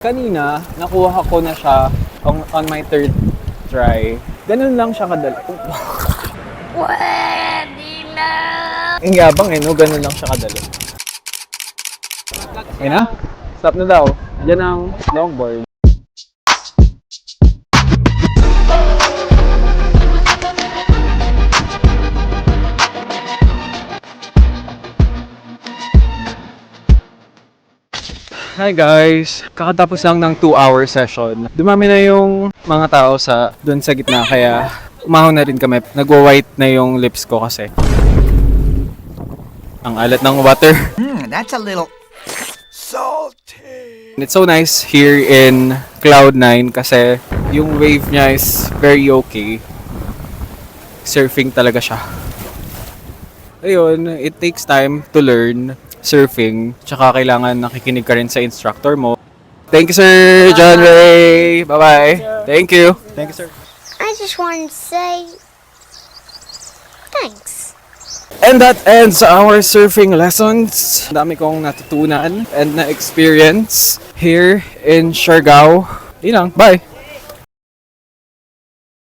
Kanina, nakuha ko na siya on my third try. Ganun lang siya kadali. Pwede na! Ang yabang no? Ganun lang siya kadali. Ayun na? Stop na daw. Diyan ang longboard. Hi guys! Kakatapos lang ng 2-hour session. Dumami na yung mga tao doon sa gitna kaya umahon na rin kami. Nagwa-white na yung lips ko kasi. Ang alat ng water. That's a little salty. It's so nice here in Cloud9 kasi yung wave niya is very okay. Surfing talaga siya. Ayun, it takes time to learn surfing. Tsaka kailangan nakikinig ka rin sa instructor mo. Thank you, Sir John Ray. Bye-bye. Thank you. Thank you, sir. I just wanted to say thanks. And that ends our surfing lessons. Dami kong natutunan and na-experience here in Siargao. Yun lang. Bye!